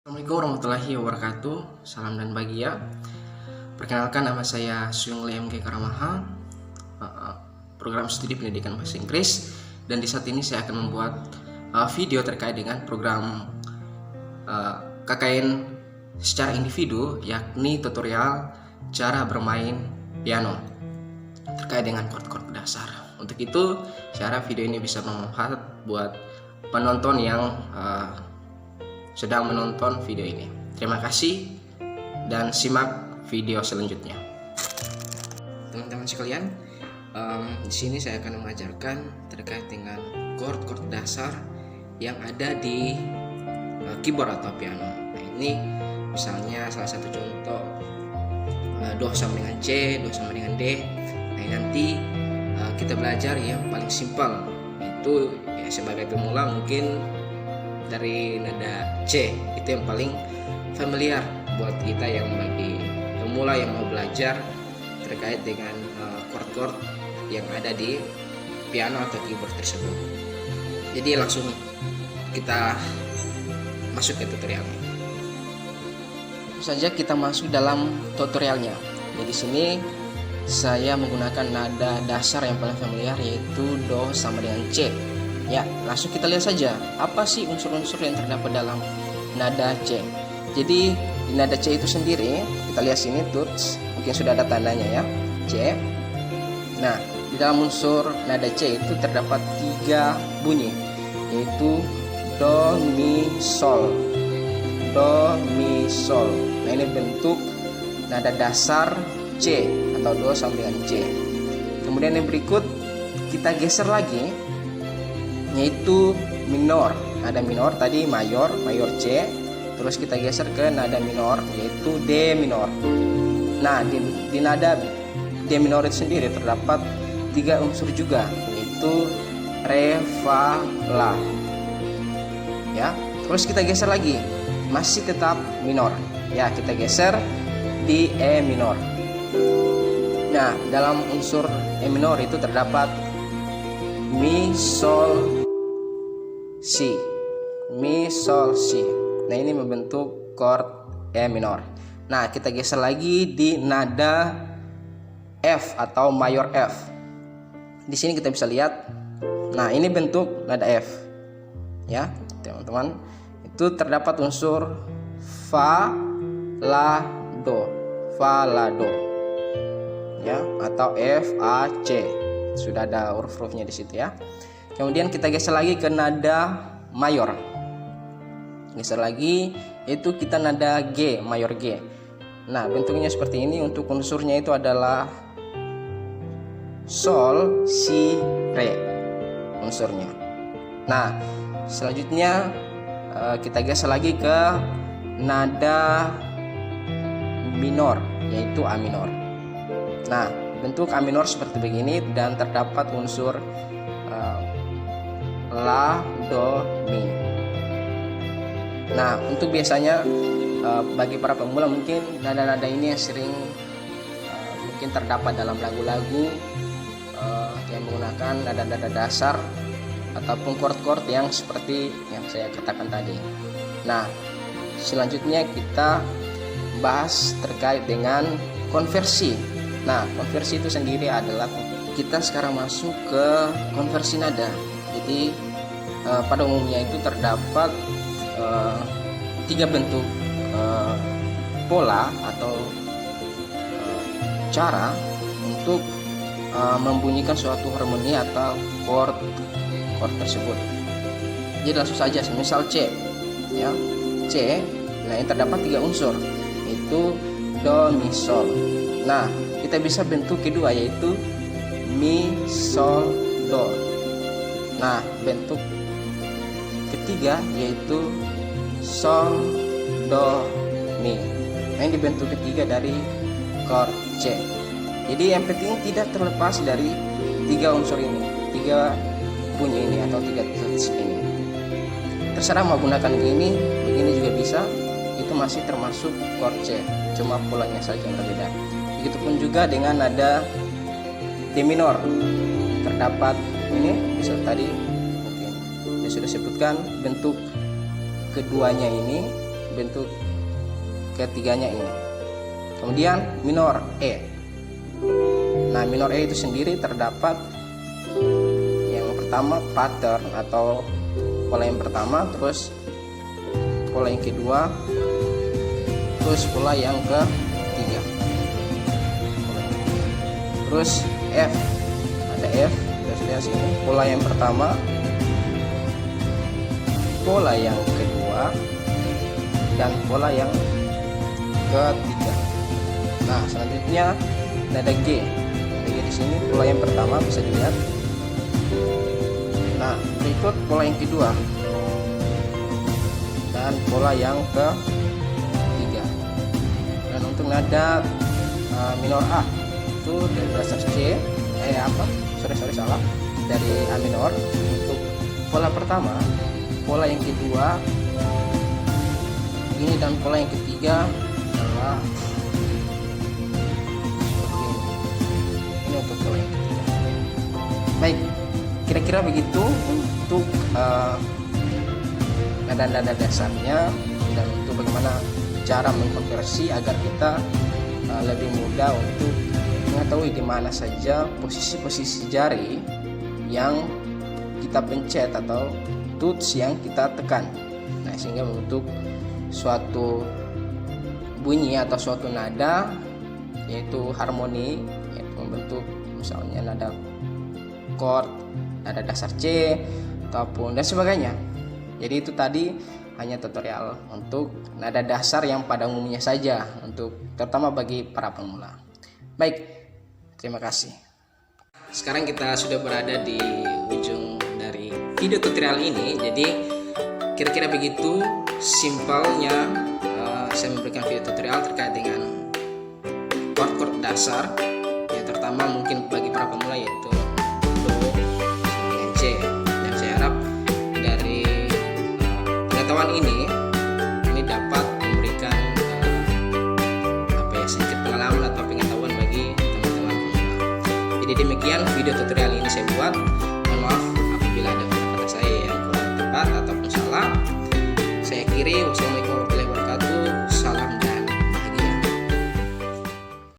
Assalamualaikum warahmatullahi wabarakatuh. Salam dan bahagia. Perkenalkan, nama saya Suyung Lee MG Karamaha, program studi pendidikan bahasa Inggris. Dan di saat ini saya akan membuat video terkait dengan program KKN secara individu, yakni tutorial cara bermain piano terkait dengan chord-chord dasar. Untuk itu, saya harap video ini bisa bermanfaat buat penonton yang sedang menonton video ini. Terima kasih dan simak video selanjutnya. Teman-teman sekalian, di sini saya akan mengajarkan terkait dengan chord-chord dasar yang ada di keyboard atau piano. Nah, ini misalnya salah satu contoh Do sama dengan C, Do sama dengan D. Nah, nanti kita belajar yang paling simpel, itu ya sebagai pemula mungkin dari nada C, itu yang paling familiar buat kita yang bagi pemula yang mau belajar terkait dengan chord-chord yang ada di piano atau keyboard tersebut. Jadi langsung kita masuk ke tutorialnya. Tentu saja kita masuk dalam tutorialnya. Jadi sini saya menggunakan nada dasar yang paling familiar, yaitu Do sama dengan C. Ya, langsung kita lihat saja apa sih unsur-unsur yang terdapat dalam nada C. Jadi di nada C itu sendiri, kita lihat sini tuts, mungkin sudah ada tandanya ya, C. Nah, di dalam unsur nada C itu terdapat 3 bunyi, yaitu Do, Mi, Sol. Do, Mi, Sol. Nah, ini bentuk nada dasar C atau Do sama dengan C. Kemudian yang berikut kita geser lagi, yaitu minor. Nada minor tadi mayor C, terus kita geser ke nada minor, yaitu D minor. Nah, di nada D minor itu sendiri terdapat 3 unsur juga, yaitu Re, Fa, La. Ya, terus kita geser lagi, masih tetap minor. Ya, kita geser di E minor. Nah, dalam unsur E minor itu terdapat Mi, Sol, Si. Mi, Sol, Si. Nah, ini membentuk chord E minor. Nah, kita geser lagi di nada F atau mayor F. Di sini kita bisa lihat. Nah, ini bentuk nada F. Ya, teman-teman. Itu terdapat unsur Fa, La, Do. Fa, La, Do. Ya, atau F, A, C. Sudah ada huruf-hurufnya di situ ya. Kemudian kita geser lagi ke nada mayor. Geser lagi, itu kita nada G, mayor G. Nah, bentuknya seperti ini. Untuk unsurnya itu adalah Sol, Si, Re unsurnya. Nah, selanjutnya kita geser lagi ke nada minor, yaitu A minor. Nah, bentuk A minor seperti begini dan terdapat unsur La, Do, Mi. Nah, untuk biasanya bagi para pemula mungkin nada-nada ini yang sering mungkin terdapat dalam lagu-lagu yang menggunakan nada-nada dasar ataupun chord-chord yang seperti yang saya katakan tadi. Nah, selanjutnya kita bahas terkait dengan konversi. Nah, konversi itu sendiri adalah kita sekarang masuk ke konversi nada. Jadi pada umumnya itu terdapat 3 bentuk pola atau cara untuk membunyikan suatu harmoni atau chord tersebut. Jadi langsung saja, misal C, ya C. Nah, ini terdapat 3 unsur, yaitu Do, Mi, Sol. Nah, kita bisa bentuk kedua, yaitu Mi, Sol, Do. Nah, bentuk ketiga yaitu Sol, Do, Mi. Nah, ini bentuk ketiga dari chord C. Jadi yang penting tidak terlepas dari 3 unsur ini, 3 bunyi ini atau 3 tuts ini. Terserah mau gunakan begini juga bisa. Itu masih termasuk chord C, cuma polanya saja yang berbeda. Begitupun juga dengan nada D minor. Terdapat ini, misal tadi mungkin saya sudah sebutkan bentuk keduanya ini bentuk ketiganya ini. Kemudian minor E. Nah, minor E itu sendiri terdapat yang pertama pattern atau pola yang pertama, terus pola yang kedua, terus pola yang ketiga. Terus F, ada F, terus lihat sini pola yang pertama, pola yang kedua, dan pola yang ketiga. Nah, selanjutnya nada G. Nada G di sini pola yang pertama bisa dilihat. Nah, berikut pola yang kedua dan pola yang ketiga. Dan untuk nada minor A itu dari dasar C, salah, dari A minor. Untuk pola pertama, pola yang kedua ini, dan pola yang ketiga adalah seperti ini. Ini untuk pola yang ketiga. Baik, kira-kira begitu untuk nada-nada dasarnya, dan untuk bagaimana cara mengkonversi agar kita lebih mudah untuk mengetahui di mana saja posisi-posisi jari yang kita pencet atau tuts yang kita tekan. Nah, sehingga membentuk suatu bunyi atau suatu nada, yaitu harmoni, yaitu membentuk misalnya nada chord, nada dasar C ataupun dan sebagainya. Jadi itu tadi hanya tutorial untuk nada dasar yang pada umumnya saja, untuk terutama bagi para pemula. Baik, terima kasih. Sekarang kita sudah berada di ujung dari video tutorial ini. Jadi kira-kira begitu simpelnya saya memberikan video tutorial terkait dengan chord-chord dasar. Yang terutama mungkin bagi para pemula yaitu Do dengan C. Dan saya harap dari pengetahuan ini dapat memberikan sedikit pengalaman atau pengetahuan bagi teman-teman pemula. Jadi demikian video tutorial ini saya buat.